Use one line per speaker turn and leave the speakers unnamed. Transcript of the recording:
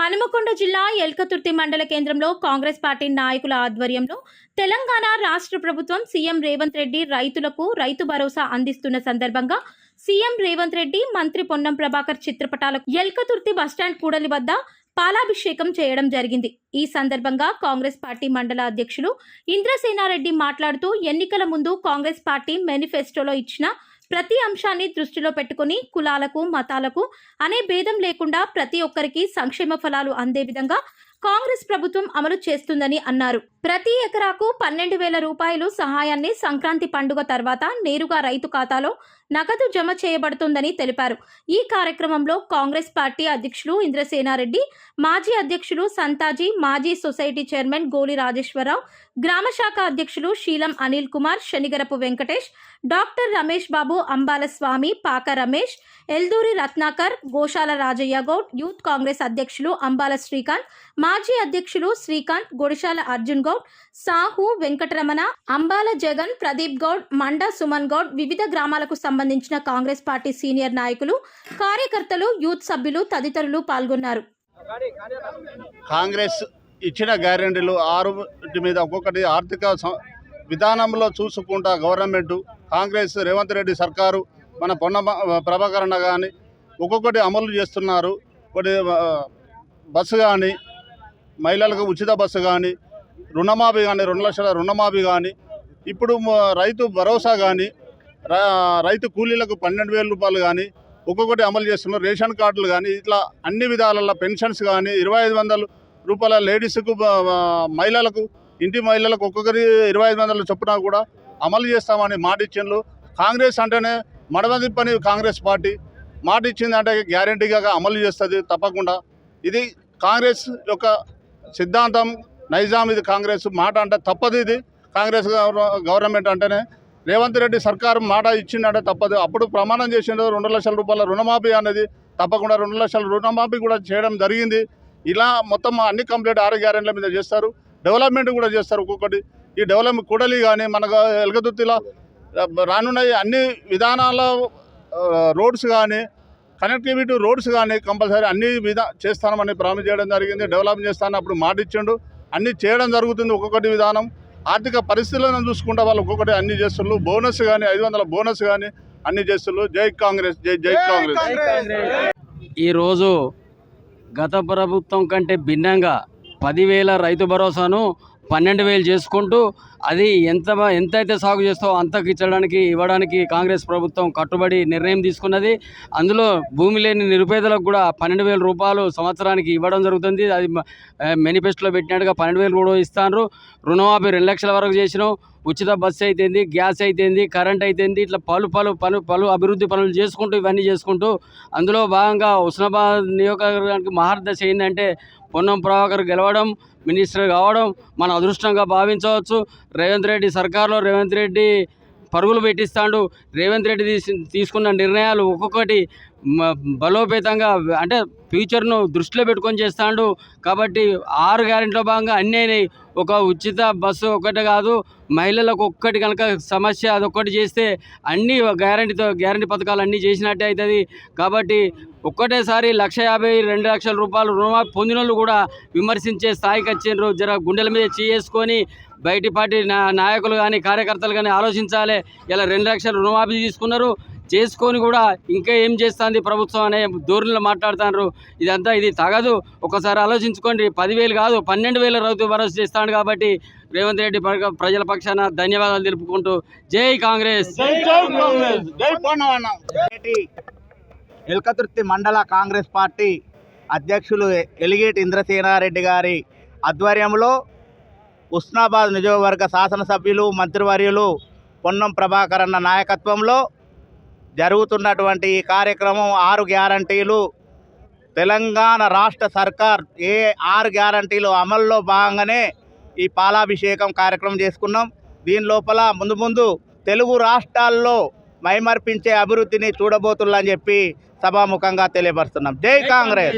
హనుమకొండ జిల్లా ఎల్కతుర్తి మండల కేంద్రంలో కాంగ్రెస్ పార్టీ నాయకుల ఆధ్వర్యంలో తెలంగాణ రాష్ట్ర ప్రభుత్వం సీఎం రేవంత్ రెడ్డి రైతులకు రైతు భరోసా అందిస్తున్న సందర్భంగా సీఎం రేవంత్ రెడ్డి మంత్రి పొన్నం ప్రభాకర్ చిత్రపటాలకు ఎల్కతుర్తి బస్టాండ్ కూడలి వద్ద పాలాభిషేకం చేయడం జరిగింది. ఈ సందర్భంగా కాంగ్రెస్ పార్టీ మండల అధ్యక్షులు ఇంద్రసేనారెడ్డి మాట్లాడుతూ ఎన్నికల ముందు కాంగ్రెస్ పార్టీ మేనిఫెస్టోలో ఇచ్చిన ప్రతి అంశాన్ని దృష్టిలో పెట్టుకుని కులాలకు మతాలకు అనే భేదం లేకుండా ప్రతి ఒక్కరికి సంక్షేమ ఫలాలు అందే విధంగా కాంగ్రెస్ ప్రభుత్వం అమలు చేస్తుందని అన్నారు. ప్రతి ఎకరాకు 12,000 రూపాయలు సహాయాన్ని సంక్రాంతి పండుగ తర్వాత నేరుగా రైతు ఖాతాలో నగదు జమ చేయబడుతుందని తెలిపారు. ఈ కార్యక్రమంలో కాంగ్రెస్ పార్టీ అధ్యక్షులు ఇంద్రసేనారెడ్డి, మాజీ అధ్యక్షులు సంతాజీ, మాజీ సొసైటీ చైర్మన్ గోలి రాజేశ్వరరావు, గ్రామ శాఖ అధ్యక్షులు శీలం అనిల్ కుమార్, శనిగరపు వెంకటేష్, డాక్టర్ రమేష్ బాబు, అంబాల స్వామి, పాక రమేష్, ఎల్దూరి రత్నాకర్, గోశాల రాజయ్య గౌడ్, యూత్ కాంగ్రెస్ అధ్యక్షులు అంబాల శ్రీకాంత్, మాజీ అధ్యక్షులు శ్రీకాంత్, గొడిశాల అర్జున్ గౌడ్, సాహు, వెంకటరమణ, అంబాల జగన్, ప్రదీప్ గౌడ్, మండా సుమన్ గౌడ్, వివిధ గ్రామాలకు సంబంధించిన కాంగ్రెస్ పార్టీ సీనియర్ నాయకులు, కార్యకర్తలు, యూత్ సభ్యులు తదితరులు పాల్గొన్నారు.
కాంగ్రెస్ ఇచ్చిన గ్యారెంటీలు 6 మీద ఒక్కొక్కటి ఆర్థిక విధానంలో చూసుకుంటా గవర్నమెంట్ కాంగ్రెస్ రేవంత్ రెడ్డి సర్కారు మన పొన్న ప్రభాకరణ కానీ ఒక్కొక్కటి అమలు చేస్తున్నారు. ఒకటి బస్సు కానీ, మహిళలకు ఉచిత బస్సు కానీ, రుణమాఫీ కానీ, 2 లక్షల రుణమాఫీ కానీ, ఇప్పుడు రైతు భరోసా కానీ, రైతు కూలీలకు 12,000 రూపాయలు కానీ ఒక్కొక్కటి అమలు చేస్తున్నారు. రేషన్ కార్డులు కానీ ఇట్లా అన్ని విధాల పెన్షన్స్ కానీ 2,500 రూపాయల లేడీస్కు, మహిళలకు, ఇంటి మహిళలకు ఒక్కొక్కరి 2,500 చొప్పున కూడా అమలు చేస్తామని మాట ఇచ్చిండ్రు. కాంగ్రెస్ అంటేనే మడవది పని. కాంగ్రెస్ పార్టీ మాట ఇచ్చిందంటే గ్యారెంటీగా అమలు చేస్తుంది తప్పకుండా. ఇది కాంగ్రెస్ యొక్క సిద్ధాంతం, నైజాం. ఇది కాంగ్రెస్ మాట అంటే తప్పదు. ఇది కాంగ్రెస్ గవర్నమెంట్ అంటేనే రేవంత్ రెడ్డి సర్కారు మాట ఇచ్చిందంటే తప్పదు. అప్పుడు ప్రమాణం చేసిండు 2 లక్షల రూపాయల రుణమాఫీ అనేది తప్పకుండా 2 లక్షల రుణమాఫీ కూడా చేయడం జరిగింది. ఇలా మొత్తం అన్ని కంప్లీట్ 6 గ్యారెంటీల మీద చేస్తారు. డెవలప్మెంట్ కూడా చేస్తారు ఒక్కొక్కటి. ఈ డెవలప్మెంట్ కూడలి కానీ మనకు ఎలగదుర్తిలో రానున్న అన్ని విధానాల రోడ్స్ కానీ, కనెక్టివిటీ రోడ్స్ కానీ కంపల్సరీ అన్ని చేస్తామని ప్రామిస్ చేయడం జరిగింది. డెవలప్ చేస్తానని అప్పుడు మాట ఇచ్చిండు. అన్నీ చేయడం జరుగుతుంది. ఒక్కొక్కటి విధానం ఆర్థిక పరిస్థితులను చూసుకుంటే వాళ్ళు ఒక్కొక్కటి అన్ని చేస్తున్నారు. బోనస్ కానీ 500 బోనస్ కానీ అన్ని చేస్తున్నారు. జై కాంగ్రెస్, జై జై కాంగ్రెస్.
ఈరోజు గత ప్రభుత్వం కంటే భిన్నంగా 10,000 రైతు భరోసాను 12,000 చేసుకుంటూ అది ఎంతైతే సాగు చేస్తావో అంతకు ఇవ్వడానికి కాంగ్రెస్ ప్రభుత్వం కట్టుబడి నిర్ణయం తీసుకున్నది. అందులో భూమి లేని నిరుపేదలకు కూడా 12,000 రూపాయలు సంవత్సరానికి ఇవ్వడం జరుగుతుంది. అది మేనిఫెస్టోలో పెట్టినట్టుగా 12,000 కూడా ఇస్తారు. రుణమాఫీ 2 లక్షల వరకు చేసినాం. ఉచిత బస్సు అయితేంది, గ్యాస్ అయితేంది, కరెంట్ అయితేంది, ఇట్లా పలు అభివృద్ధి పనులు చేసుకుంటూ ఇవన్నీ చేసుకుంటూ అందులో భాగంగా హుస్నాబాద్ నియోజకవర్గానికి మహర్దశ ఏంటంటే పొన్నం ప్రభాకర్ గెలవడం, మినిస్టర్ కావడం మన అదృష్టంగా భావించవచ్చు. రేవంత్ రెడ్డి సర్కారులో రేవంత్ రెడ్డి పరుగులు పెట్టిస్తాడు. రేవంత్ రెడ్డి తీసుకున్న నిర్ణయాలు ఒక్కొక్కటి బలోపేతంగా అంటే ఫ్యూచర్ను దృష్టిలో పెట్టుకొని చేస్తాడు. కాబట్టి 6 గ్యారెంటీలో భాగంగా అన్నీ అయినాయి. ఒక ఉచిత బస్సు ఒక్కటే కాదు, మహిళలకు ఒక్కటి కనుక సమస్య అదొక్కటి చేస్తే అన్నీ గ్యారెంటీ పథకాలు అన్నీ చేసినట్టే అవుతుంది. కాబట్టి ఒక్కటేసారి 1,50,000, 2 లక్షల రూపాయలు రుణమాఫీ పొందిన వాళ్ళు కూడా విమర్శించే స్థాయికి వచ్చిండ్రు. జర గుండెల మీద చేసుకొని బయటి పార్టీ నాయకులు కానీ కార్యకర్తలు కానీ ఆలోచించాలి. ఇలా 2 లక్షల రుణమాఫీ తీసుకున్నారు, చేసుకొని కూడా ఇంకా ఏం చేస్తుంది ప్రభుత్వం అనే ధోరణిలో మాట్లాడుతున్నారు. ఇది తగదు. ఒకసారి ఆలోచించుకోండి. 10,000 కాదు 12,000 రైతు భరోసా చేస్తాడు. కాబట్టి రేవంత్ రెడ్డి ప్రజల పక్షాన ధన్యవాదాలు తెలుపుకుంటూ జై కాంగ్రెస్.
ఎల్కతుర్తి మండల కాంగ్రెస్ పార్టీ అధ్యక్షులు ఎలిగేటి ఇంద్రసేనారెడ్డి గారి ఆధ్వర్యంలో హుస్నాబాద్ నియోజకవర్గ శాసనసభ్యులు, మంత్రివర్యులు పొన్నం ప్రభాకర్ అన్న నాయకత్వంలో జరుగుతున్నటువంటి ఈ కార్యక్రమం 6 గ్యారంటీలు తెలంగాణ రాష్ట్ర సర్కార్ 6 గ్యారంటీలు అమల్లో భాగంగానే ఈ పాలాభిషేకం కార్యక్రమం చేసుకున్నాం. దీని లోపల ముందు తెలుగు రాష్ట్రాల్లో మైమర్పించే అభివృద్ధిని చూడబోతుల్లని చెప్పి సభాముఖంగా తెలియపరుస్తున్నాం. జై కాంగ్రెస్.